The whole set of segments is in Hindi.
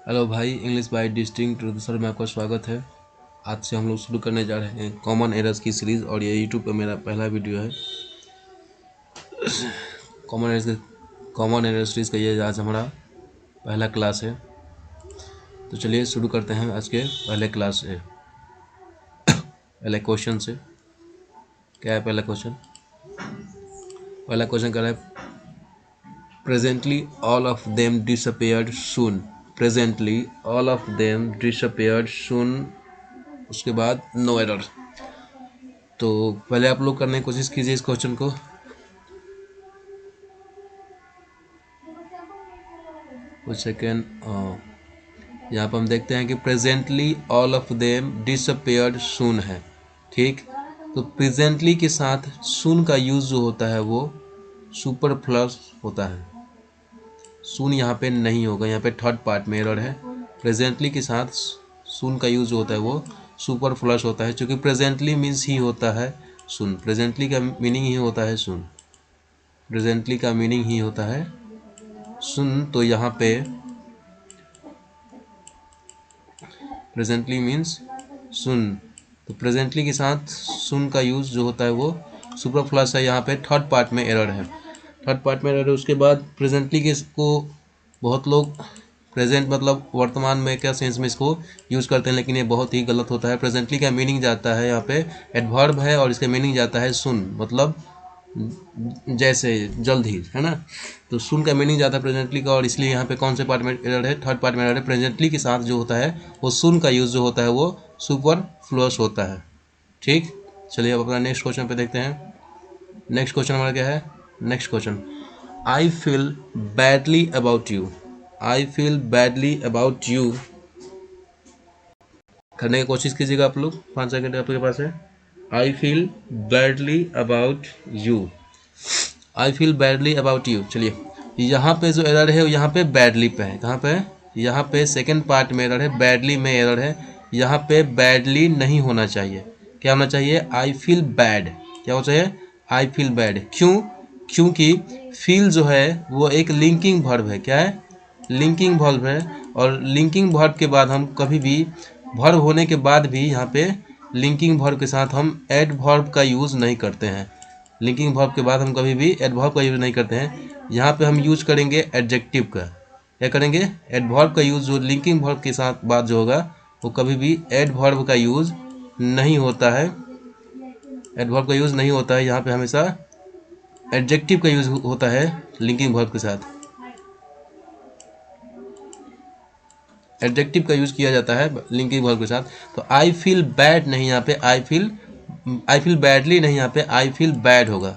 हेलो भाई, इंग्लिश बाय डिस्टिंक्ट ट्रेडिशनल में आपका स्वागत है। आज से हम लोग शुरू करने जा रहे हैं कॉमन एरर्स की सीरीज़ और ये यूट्यूब पे मेरा पहला वीडियो है। कॉमन एरर सीरीज़ का ये आज हमारा पहला क्लास है। तो चलिए शुरू करते हैं आज के पहले क्लास से, पहले क्वेश्चन से। क्या है पहला क्वेश्चन? पहला क्वेश्चन कह रहा है presently all of them disappeared soon. Presently all of them disappeared soon, उसके बाद नो एरर। तो पहले आप लोग करने की कोशिश कीजिए इस क्वेश्चन को। कुछ सेकेंड। यहाँ पर हम देखते हैं कि presently all of them disappeared soon है, ठीक। तो प्रेजेंटली के साथ सून का यूज़ जो होता है वो सुपरफ्लस होता है। सून यहाँ पे नहीं होगा, यहाँ पे थर्ड पार्ट में एरर है। प्रेजेंटली के साथ सून का यूज़ जो होता है वो सुपरफ्लस होता है, क्योंकि प्रेजेंटली मीन्स ही होता है सून। प्रेजेंटली का मीनिंग ही होता है सून। प्रेजेंटली का मीनिंग ही होता है सुन। तो यहाँ पे प्रेजेंटली मीन्स सुन, तो प्रेजेंटली के साथ सुन का यूज़ जो होता है वो सुपरफ्लस है। यहाँ पे थर्ड पार्ट में एरर है, थर्ड पार्ट में एरर है। उसके बाद प्रेजेंटली के को बहुत लोग प्रेजेंट मतलब वर्तमान में क्या सेंस में इसको यूज़ करते हैं, लेकिन ये बहुत ही गलत होता है। प्रेजेंटली का मीनिंग जाता है, यहाँ पे एडवर्ब है और इसका मीनिंग जाता है सुन, मतलब जैसे जल्द ही, है ना। तो सुन का मीनिंग ज़्यादा प्रेजेंटली का, और इसलिए यहाँ पे कौन से पार्ट में एरर है? थर्ड पार्ट में एरर है। प्रेजेंटली के साथ जो होता है वो सुन का यूज़ जो होता है वो सुपरफ्लुअस होता है, ठीक। चलिए अब अपना नेक्स्ट क्वेश्चन पे देखते हैं। नेक्स्ट क्वेश्चन हमारा क्या है? Next question, I feel badly about you. I feel badly about you करने की कोशिश कीजिएगा आप लोग। 5 सेकेंड आपके पास है। I feel badly about you. I feel badly about you. चलिए यहाँ पे जो एरर है वो यहाँ पे बैडली पे है। कहाँ पे? यहाँ पे सेकंड पार्ट में एरर है, बैडली में एरर है। यहाँ पे बैडली नहीं होना चाहिए, क्या होना चाहिए? I feel bad. क्या होना चाहिए? I feel bad. क्यों? क्योंकि फील जो है वो एक लिंकिंग वर्ब है। क्या है? लिंकिंग वर्ब है। और लिंकिंग वर्ब के बाद हम कभी भी वर्ब होने के बाद भी यहाँ पे लिंकिंग वर्ब के साथ हम एड वर्ब का यूज़ नहीं करते हैं। लिंकिंग वर्ब के बाद हम कभी भी एडवर्ब का यूज़ नहीं करते हैं। यहाँ पे हम यूज करेंगे एडजेक्टिव का। क्या करेंगे? एडवर्ब का यूज़। जो लिंकिंग वर्ब के साथ बात जो होगा वो कभी भी एडवर्ब का यूज़ नहीं होता है। एडवर्ब का यूज़ नहीं होता है, यहाँ पे हमेशा एडजेक्टिव का यूज़ होता है लिंकिंग वर्ब के साथ। एडजेक्टिव का यूज़ किया जाता है लिंकिंग वर्ब के साथ। तो आई फील बैड नहीं, यहाँ पे आई फील बैडली नहीं, यहाँ पे आई फील बैड होगा।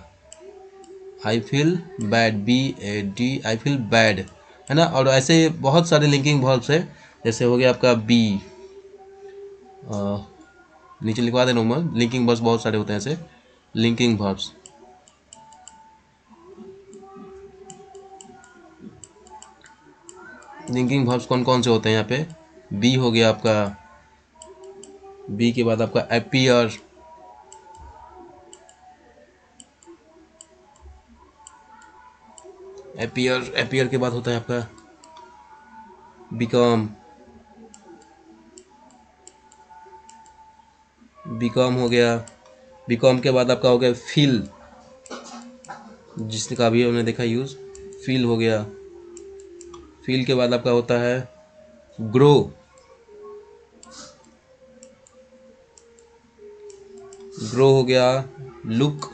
I feel bad, BAD, I feel bad, है ना। और ऐसे बहुत सारे लिंकिंग वर्ब्स है, जैसे हो गया आपका बी, नीचे लिखवा देना मैं। लिंकिंग वर्ब्स बहुत सारे होते हैं ऐसे लिंकिंग वर्ब्स। लिंकिंग वर्ब्स कौन कौन से होते हैं? यहाँ पे बी हो गया आपका, बी के बाद आपका अपीयर, अपीयर के बाद होता है आपका बिकम, बिकम हो गया। बिकम के बाद आपका हो गया फील, जिसका भी हमने देखा यूज़, फील हो गया। फील के बाद आपका होता है ग्रो, ग्रो हो गया। लुक,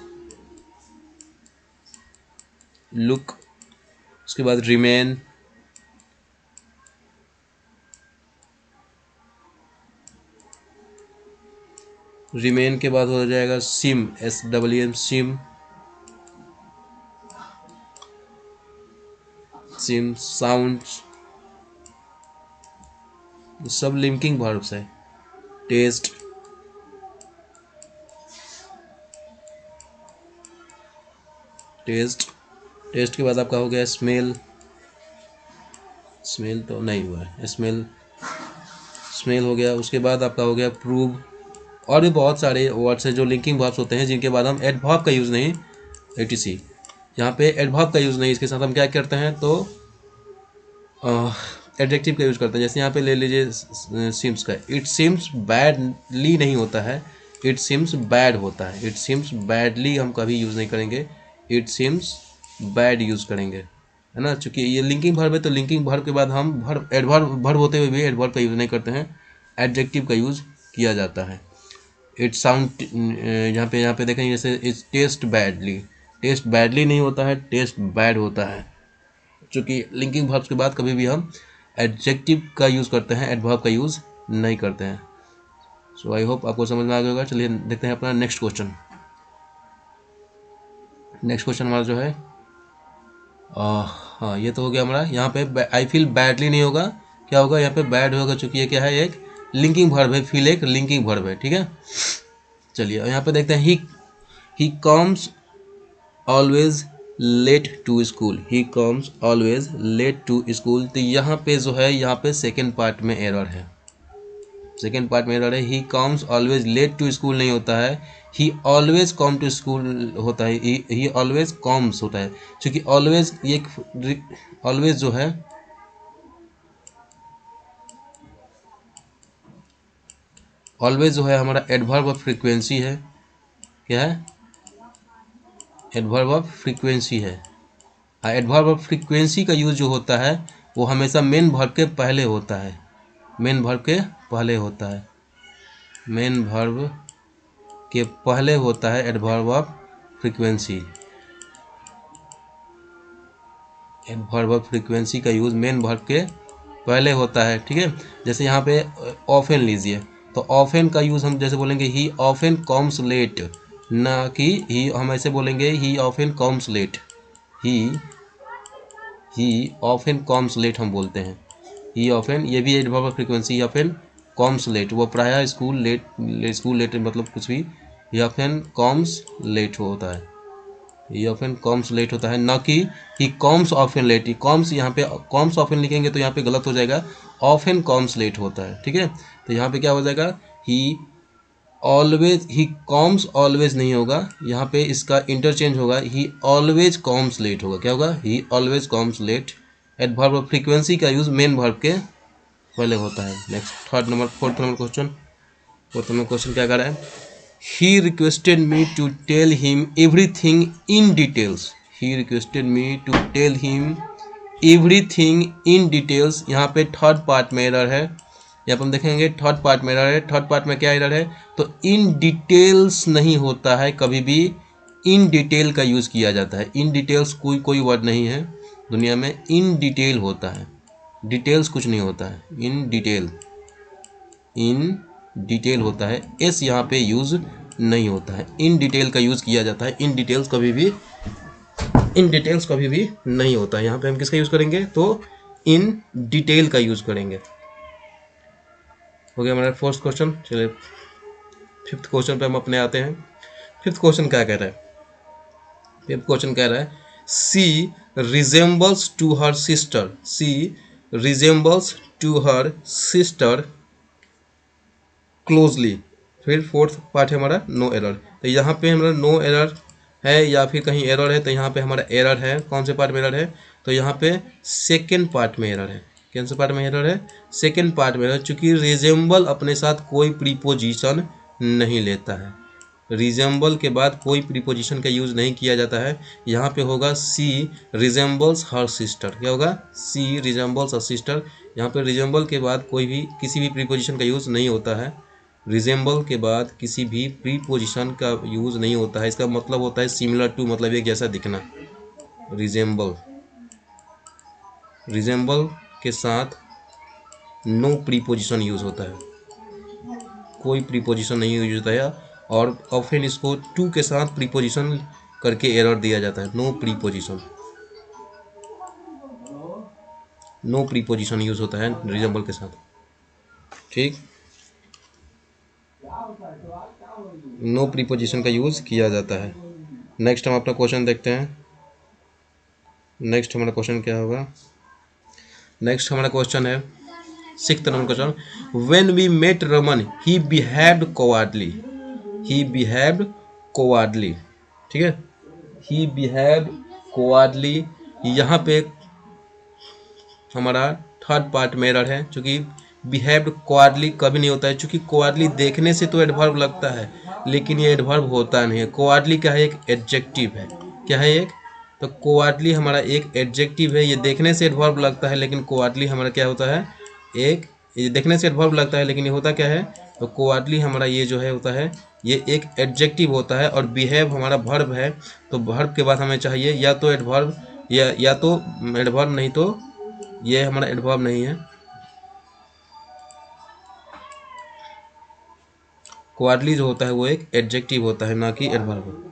लुक, उसके बाद रिमेन, रिमेन के बाद हो जाएगा SIM, SWM, SIM, SIM, sound, सब लिंकिंग वर्ब्स है। टेस्ट, टेस्ट, टेस्ट के बाद आपका हो गया स्मेल, स्मेल तो नहीं हुआ है, स्मेल, स्मेल हो गया। उसके बाद आपका हो गया प्रूव। और भी बहुत सारे वर्ड्स हैं जो लिंकिंग वर्ब्स होते हैं, जिनके बाद हम एडवर्ब का यूज़ नहीं, ATC, यहाँ पे एडवर्ब का यूज़ नहीं, इसके साथ हम क्या करते हैं? तो एडजेक्टिव का यूज़ करते हैं। जैसे यहाँ पे ले लीजिए सिम्स का, इट सिम्स बैडली नहीं होता है, इट सिम्स बैड होता है। इट सिम्स बैडली हम कभी यूज़ नहीं करेंगे, इट सिम्स बैड यूज़ करेंगे, है ना। चूँकि ये लिंकिंग वर्ब है तो लिंकिंग वर्ब के बाद हम वर्ब होते हुए भी एडवर्ब का यूज़ नहीं करते हैं, एडजेक्टिव का यूज़ किया जाता है। इट साउंड, यहाँ पे देखें जैसे it's taste badly, taste badly नहीं होता है, टेस्ट बैड होता है। चूँकि लिंकिंग वर्ब्स के बाद कभी भी हम एडजेक्टिव का यूज़ करते हैं, एडवर्ब का यूज़ नहीं करते हैं। सो आई होप आपको समझ में आ गया होगा। चलिए देखते हैं अपना नेक्स्ट क्वेश्चन। नेक्स्ट क्वेश्चन हमारा जो है हाँ ये तो हो गया हमारा। यहाँ पे आई फील बैडली नहीं होगा, क्या होगा यहाँ पे बैड होगा, चूँकि ये क्या है एक लिंकिंग वर्ब है, फील एक लिंकिंग वर्ब है, ठीक है। चलिए यहाँ पे देखते हैं he comes always late to school, he comes always late to school. तो यहाँ पे जो है, यहाँ पे सेकेंड पार्ट में एरर है, सेकेंड पार्ट में एरर है। He comes always late to school नहीं होता है, he always come to school होता है, ही ऑलवेज कम्स होता है। क्योंकि ऑलवेज ये ऑलवेज जो है, ऑलवेज जो है हमारा एडवर्ब ऑफ फ्रीक्वेंसी है। क्या है? एडवर्ब ऑफ फ्रीक्वेंसी है। एडवर्ब ऑफ फ्रीक्वेंसी का यूज जो होता है वो हमेशा मेन वर्ब के पहले होता है, मेन वर्ब के पहले होता है, मेन वर्ब के पहले होता है adverb of frequency. Adverb of frequency का यूज मेन वर्ब के पहले होता है, ठीक है। जैसे यहाँ पे ऑफन लीजिए, तो ऑफन का यूज हम जैसे बोलेंगे ही ऑफन कम्स लेट, ना कि ही हम ऐसे बोलेंगे he often comes late, he often comes late हम बोलते हैं। ही ऑफन, ये भी adverb of frequency, he often comes late, वो प्रायः स्कूल लेट मतलब कुछ भी, ही ऑफन कम्स लेट होता है, ही ऑफन कम्स लेट होता है, ना कि he comes often late. He comes, यहाँ पे कम्स ऑफन लिखेंगे तो यहाँ पे गलत हो जाएगा, ऑफन कम्स लेट होता है, ठीक है। तो यहाँ पे क्या हो जाएगा, ही ऑलवेज, ही कम्स ऑलवेज नहीं होगा, यहाँ पे इसका इंटरचेंज होगा, ही ऑलवेज कम्स लेट होगा। क्या होगा? He always comes late. Adverb of frequency का यूज मेन वर्ब के पहले होता है। नेक्स्ट फोर्थ नंबर क्वेश्चन क्या कर रहा है? He requested me to tell him everything in details, he requested me to tell him everything in details. यहाँ पे थर्ड पार्ट में एरर है, यहाँ पर हम देखेंगे थर्ड पार्ट में एरर है। थर्ड पार्ट में क्या एरर है? तो इन डिटेल्स नहीं होता है, कभी भी इन डिटेल का यूज़ किया जाता है। इन डिटेल्स कोई वर्ड नहीं है दुनिया में, इन डिटेल होता है, डिटेल्स कुछ नहीं होता है, इन डिटेल होता है। एस यहाँ पे यूज़ नहीं होता है, इन डिटेल का यूज़ किया जाता है। इन डिटेल्स कभी भी नहीं होता है। यहाँ पे हम किसका यूज़ करेंगे? तो इन डिटेल का यूज़ करेंगे। हो गया हमारा फोर्थ क्वेश्चन। चलिए फिफ्थ क्वेश्चन पे हम अपने आते हैं। फिफ्थ क्वेश्चन क्या कह रहा है? फिफ्थ क्वेश्चन कह रहा है she resembles to her sister, she resembles to her sister closely. फिर फोर्थ पार्ट है हमारा नो एरर। तो यहाँ पे हमारा नो एरर है या फिर कहीं एरर है, तो यहाँ पे हमारा एरर है। कौन से पार्ट में एरर है? तो यहाँ पे सेकेंड पार्ट में एरर है। कौन से पार्ट में एरर है? सेकेंड पार्ट में एरर। चूँकि रिजेंबल अपने साथ कोई प्रीपोजिशन नहीं लेता है, रिजेंबल के बाद कोई प्रीपोजिशन का यूज़ नहीं किया जाता है। यहाँ पे होगा सी रिजेंबल्स हर सिस्टर। क्या होगा? सी रिजेंबल्स हर सिस्टर। यहाँ पे रिजेंबल के बाद कोई भी किसी भी प्रीपोजिशन का यूज़ नहीं होता है, रिजेंबल के बाद किसी भी प्रीपोजिशन का यूज़ नहीं होता है। इसका मतलब होता है सिमिलर टू, मतलब एक जैसा दिखना। रिजेंबल के साथ नो प्रीपोजिशन यूज़ होता है, कोई प्रीपोजिशन नहीं यूज होता है। और ऑफन इसको टू के साथ प्रीपोजिशन करके एरर दिया जाता है। नो प्रीपोजिशन यूज होता है रिजेंबल के साथ, ठीक। नो प्रीपोजिशन का यूज किया जाता है। नेक्स्ट हम अपना क्वेश्चन देखते हैं। नेक्स्ट हमारा क्वेश्चन क्या होगा? नेक्स्ट हमारा क्वेश्चन है sixth number question. When we met Raman he behaved cowardly, he behaved cowardly, ठीक है। ही बिहेव्ड कोवार्डली, यहाँ पे हमारा थर्ड पार्ट में एरर है, चूँकि बिहेव्ड क्वाडली कभी नहीं होता है, चूँकि क्वाडली देखने से तो एडवर्ब लगता है लेकिन ये एडवर्ब होता नहीं है। क्वाडली क्या है? एक एडजेक्टिव है। क्या है? एक, तो क्वाडली हमारा एक एडजेक्टिव है। ये देखने से एडवर्ब लगता है लेकिन क्वाडली हमारा क्या होता है? एक, ये देखने से एडवर्ब लगता है लेकिन ये होता क्या है? तो क्वाडली हमारा ये जो है होता है, ये एक एडजेक्टिव होता है और बिहेव हमारा वर्ब है। तो वर्ब के बाद हमें चाहिए या तो एडवर्ब या तो एडवर्ब, नहीं तो ये हमारा एडवर्ब नहीं है। क्वाडली जो होता है वो एक एडजेक्टिव होता है, ना कि एडवर्ब।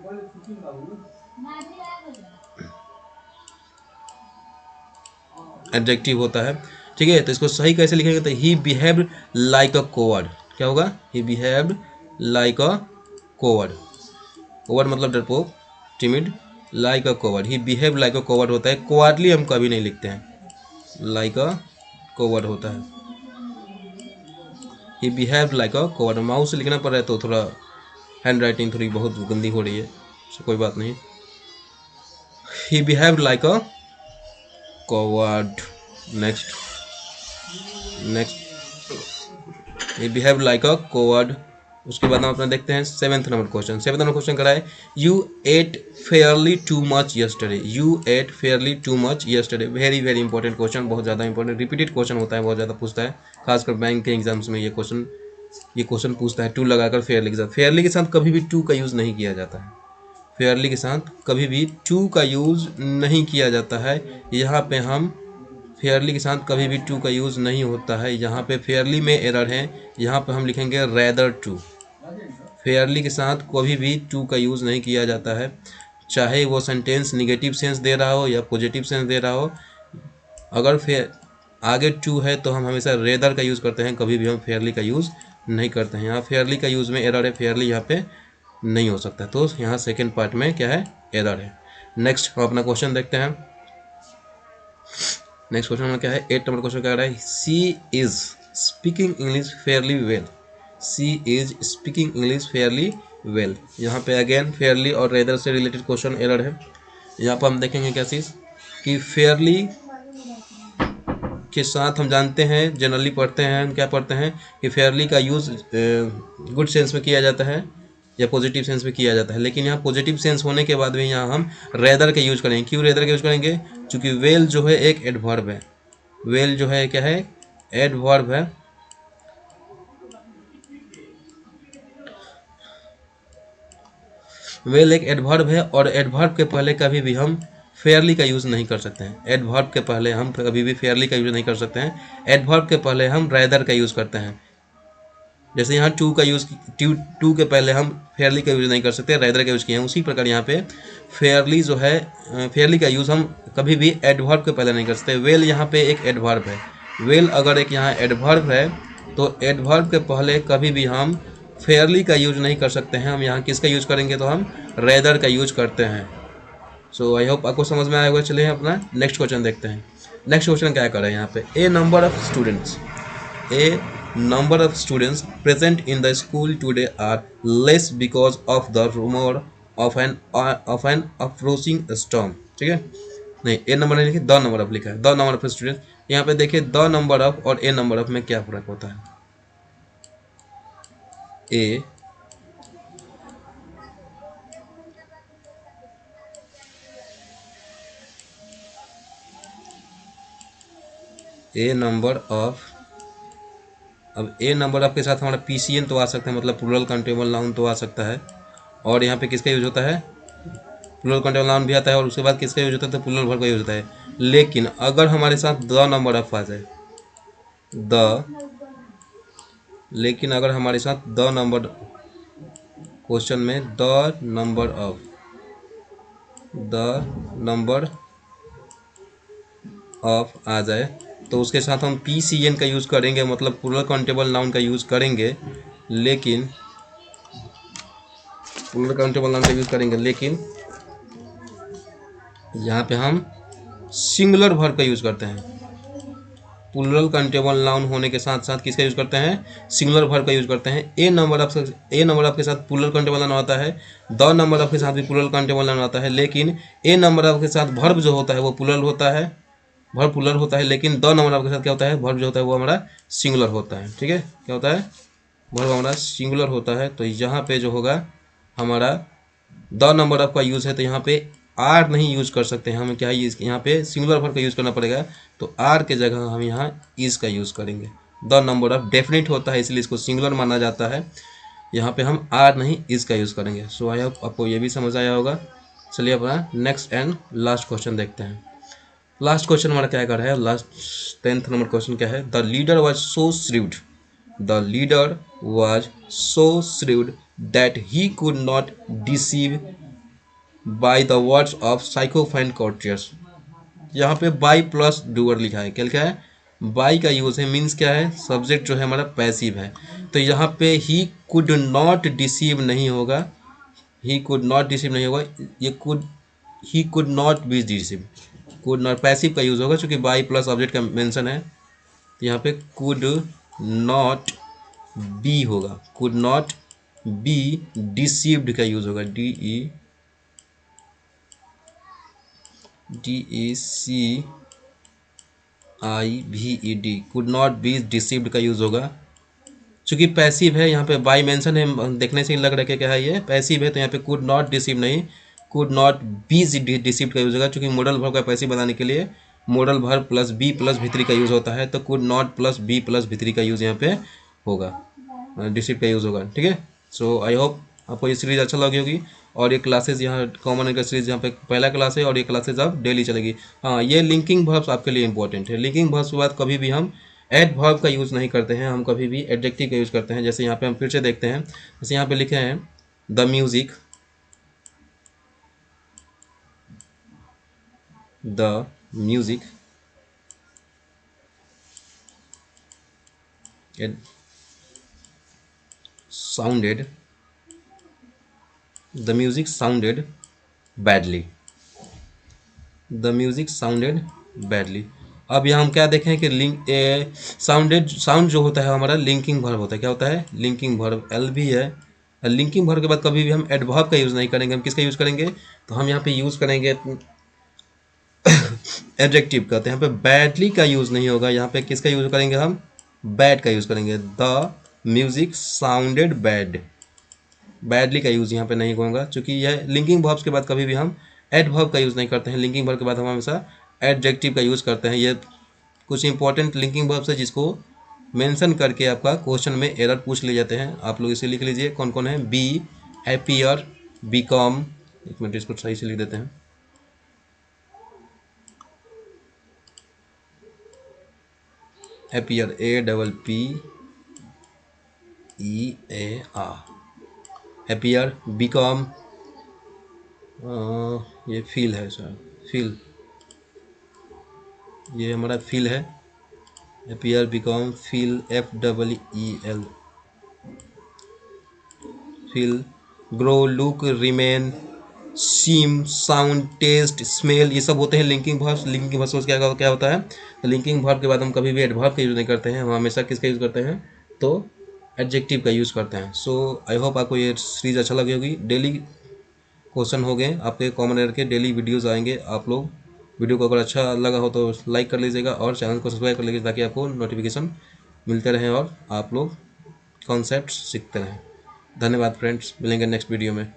एडजेक्टिव होता है, ठीक है। तो इसको सही कैसे लिखेंगे? तो he behaved like a coward. क्या होगा? He behaved like a coward. Coward मतलब डरपोक, timid. Like a coward, he behave like a coward होता है। कोवर्डली हम कभी नहीं लिखते हैं, लाइक अ कोवर्ड होता है। He behave like a coward. Mouse से लिखना पड़ रहा है तो थोड़ा हैंड राइटिंग थोड़ी बहुत गंदी हो रही है, तो कोई बात नहीं। He behave like a coward. Next, he behave like a coward। उसके बाद हम अपना देखते हैं 7th number question. 7th number question करा है, you ate fairly too much yesterday. You ate fairly too much yesterday. Very very important question, बहुत ज़्यादा इंपॉर्टेंट, रिपीटेड क्वेश्चन होता है, बहुत ज़्यादा पूछता है, खासकर बैंक के एग्जाम्स में ये क्वेश्चन पूछता है। टू लगाकर फेयरली के साथ, फेयरली के साथ कभी भी टू का यूज़ नहीं किया जाता है। फेयरली के साथ कभी भी टू का यूज़ नहीं किया जाता है। यहाँ पे हम फेयरली के साथ कभी भी टू का यूज़ नहीं होता है। यहाँ पे फेयरली में एरर है, यहाँ पे हम लिखेंगे रेदर टू। फेयरली के साथ कभी भी टू का यूज़ नहीं किया जाता है, चाहे वो सेंटेंस निगेटिव सेंस दे रहा हो या पॉजिटिव सेंस दे रहा हो। अगर आगे टू है तो हम हमेशा रेदर का यूज़ करते हैं, कभी भी हम फेयरली का यूज़ नहीं करते हैं। यहाँ फेयरली का यूज़ में एरर है, फेयरली यहाँ पे नहीं हो सकता, तो यहाँ सेकेंड पार्ट में क्या है? एरर है। नेक्स्ट हम अपना क्वेश्चन देखते हैं। नेक्स्ट क्वेश्चन में क्या है? 8 नंबर क्वेश्चन क्या रहा है? She is speaking English fairly well. She is speaking English fairly well. यहाँ पे अगेन फेयरली और रेदर से रिलेटेड क्वेश्चन एरर है। यहाँ पर हम देखेंगे क्या चीज़ कि फेयरली के साथ हम जानते हैं, जनरली पढ़ते हैं, हम क्या पढ़ते हैं कि फेयरली का यूज़ गुड सेंस में किया जाता है या पॉजिटिव सेंस में किया जाता है। लेकिन यहाँ पॉजिटिव सेंस होने के बाद भी यहाँ हम रेदर का यूज करेंगे। क्यों रेदर का यूज करेंगे? क्योंकि वेल जो है एक एडवर्ब है। वेल जो है क्या है? एडवर्ब है। वेल एक एडवर्ब है और एडवर्ब के पहले कभी भी हम फेयरली का यूज़ नहीं कर सकते हैं। एडवर्ब के पहले हम कभी भी फेयरली का यूज़ नहीं कर सकते हैं। एडवर्ब के पहले हम रेदर का यूज़ करते हैं। जैसे यहाँ टू का यूज़, टू के पहले हम फेयरली का यूज़ नहीं कर सकते, रेदर का यूज़ किए हैं, उसी प्रकार यहाँ पे फेयरली जो है, फेयरली का यूज़ हम कभी भी एडवर्ब के पहले नहीं कर सकते। वेल यहाँ पे एक एडवर्ब है। वेल अगर एक यहाँ एडवर्ब है तो एडवर्ब के पहले कभी भी हम फेयरली का यूज़ नहीं कर सकते हैं। हम यहाँ किसका यूज़ करेंगे? तो हम रेदर का यूज़ करते हैं। सो आई होप आपको समझ में आया होगा। चलिए अपना नेक्स्ट क्वेश्चन देखते हैं। नेक्स्ट क्वेश्चन क्या कर रहे हैं यहाँ पे? A number of students, a number of students present in the school today are less because of the rumor of an approaching storm। ठीक है, नहीं ए नंबर नहीं लिखे, द नंबर ऑफ लिखा है। द नंबर ऑफ स्टूडेंट, यहाँ पे देखिए द नंबर ऑफ और ए नंबर ऑफ में क्या फर्क होता है? ए नंबर ऑफ, अब ए नंबर ऑफ के साथ हमारा पीसीएन तो आ सकता है, मतलब प्लूरल काउंटेबल नाउन तो आ सकता है। और यहाँ पे किसका यूज होता है? प्लूरल काउंटेबल नाउन भी आता है। और उसके बाद किसका यूज होता है? तो प्लूरल वर्ब का यूज होता है। लेकिन अगर हमारे साथ द नंबर ऑफ आ जाए, लेकिन अगर हमारे साथ द नंबर, क्वेश्चन में द नंबर ऑफ आ जाए तो उसके साथ हम पीसीएन का यूज़ करेंगे, मतलब प्लूरल काउंटेबल नाउन का यूज़ करेंगे। लेकिन प्लूरल काउंटेबल नाउन का यूज़ करेंगे, लेकिन यहाँ पे हम सिंगुलर वर्ब का यूज़ करते हैं। प्लूरल काउंटेबल नाउन होने के साथ साथ किसका यूज़ करते हैं? सिंगुलर वर्ब का यूज़ करते हैं। ए नंबर ऑफ के साथ प्लूरल काउंटेबल नाउन आता है, द नंबर ऑफ के साथ भी प्लूरल काउंटेबल नाउन आता है। लेकिन ए नंबर ऑफ के साथ वर्ब जो होता है वो प्लूरल होता है, वर्ब प्लूरल होता है, लेकिन द नंबर ऑफ के साथ क्या होता है, वर्ब जो होता है वो हमारा सिंगुलर होता है। ठीक है, क्या होता है, वर्ब हमारा सिंगुलर होता है। तो यहाँ पे जो होगा हमारा द नंबर ऑफ का यूज़ है, तो यहाँ पे आर नहीं यूज कर सकते हैं, हमें क्या यहाँ पे सिंगुलर वर्ब का यूज़ करना पड़ेगा। तो आर के जगह हम यहाँ इज का यूज़ करेंगे। द नंबर ऑफ डेफिनेट होता है, इसलिए इसको सिंगुलर माना जाता है। यहाँ पे हम आर नहीं इज का यूज़ करेंगे। सो आई होप आपको ये भी समझ आया होगा। चलिए अपना नेक्स्ट एंड लास्ट क्वेश्चन देखते हैं। लास्ट क्वेश्चन हमारा क्या कर रहा है, लास्ट 10th नंबर क्वेश्चन क्या है, the leader was so shrewd, the leader was so shrewd that he could not deceive by the words of sycophant courtiers. यहाँ पे बाई प्लस डूअर लिखा है, क्या लिखा है, बाई का यूज है, मीन्स क्या है, सब्जेक्ट जो है हमारा पैसिव है। तो यहाँ पे ही कुड नॉट डिसीव नहीं होगा, ही कुड नॉट डिसीव नहीं होगा, ये could, he could not B deceive, could not passive का यूज होगा, क्योंकि बाई प्लस ऑब्जेक्ट का मेंशन है। तो यहाँ पे कुड नॉट बी होगा, कुड नॉट बी डिसीव्ड का यूज होगा, DECIVED, could not be deceived का यूज होगा। चूंकि पैसिव है, यहाँ पे बाई मेंशन है, देखने से लग रहा है कि क्या है, ये पैसिव है, तो यहाँ पे कुड नॉट डिसीव नहीं, कुड नॉट बी डिसीव्ड का यूज होगा। चूंकि मॉडल वर्ब का पैसिव बनाने के लिए modal verb plus be plus भित्री का यूज होता है, तो could not plus be plus भित्री का यूज यहाँ पे होगा, डिसीव का यूज होगा। ठीक है, सो आई होप आपको ये सीरीज अच्छा लगी होगी। और ये क्लासेज यहाँ कॉमन का सीरीज यहाँ पे पहला क्लास है, और ये क्लासेज अब डेली चलेगी। हाँ, ये लिंकिंग वर्ब्स आपके लिए इंपॉर्टेंट है। लिंकिंग वर्ब्स के बाद कभी भी हम एडवर्ब का यूज़ नहीं करते हैं, हम कभी भी एडजेक्टिव का यूज़ करते हैं। जैसे यहाँ पे हम फिर से देखते हैं, जैसे यहाँ पे लिखे हैं the music, the music sounded, the music sounded badly, the music sounded badly. अब यहाँ हम क्या देखें कि लिंक साउंडेड, साउंड जो होता है हमारा लिंकिंग वर्ब होता है, क्या होता है, लिंकिंग वर्ब, एल भी है। लिंकिंग वर्ब के बाद कभी भी हम एडवर्ब का यूज़ नहीं करेंगे, हम किसका यूज़ करेंगे, तो हम यहाँ पे यूज़ करेंगे एडजेक्टिव का। तो यहाँ पे बैडली का यूज़ नहीं होगा, यहाँ पे किसका यूज़ करेंगे, हम बैड का यूज़ करेंगे, the music sounded bad, badly का यूज़ यहाँ पे नहीं होगा, क्योंकि यह लिंकिंग वर्ब्स के बाद कभी भी हम एडवर्ब का यूज़ नहीं करते हैं। लिंकिंग वर्ब के बाद हम हमेशा एडजेक्टिव का यूज़ करते हैं। ये कुछ इंपॉर्टेंट लिंकिंग वर्ब्स है जिसको मेंशन करके आपका क्वेश्चन में एरर पूछ लिए जाते हैं। आप लोग इसे लिख लीजिए कौन कौन है, बी, हैप्पियर, बिकम, एक मिनट इसको सही से लिख देते हैं, हैप्पियर, APPEAR, हैप्पियर, बिकम, ये फील है सर, फील, ये हमारा फील है, happier, become, feel, FEEL, feel, grow, look, remain, seem, sound, taste, smell, ये सब होते हैं लिंकिंग वर्ब्स। लिंकिंग वर्ब्स क्या होता है, लिंकिंग वर्ब के बाद हम कभी भी एडवर्ब का यूज़ नहीं करते हैं, हम हमेशा किसका यूज़ करते हैं, तो एडजेक्टिव का यूज़ करते हैं। सो आई होप आपको ये सीरीज़ अच्छा लगी होगी। डेली क्वेश्चन हो गए आपके कॉमन एयर के, डेली वीडियोस आएंगे। आप लोग वीडियो को अगर अच्छा लगा हो तो लाइक कर लीजिएगा और चैनल को सब्सक्राइब कर लीजिए, ताकि आपको नोटिफिकेशन मिलते रहें और आप लोग कॉन्सेप्ट सीखते रहें। धन्यवाद फ्रेंड्स, मिलेंगे नेक्स्ट वीडियो में।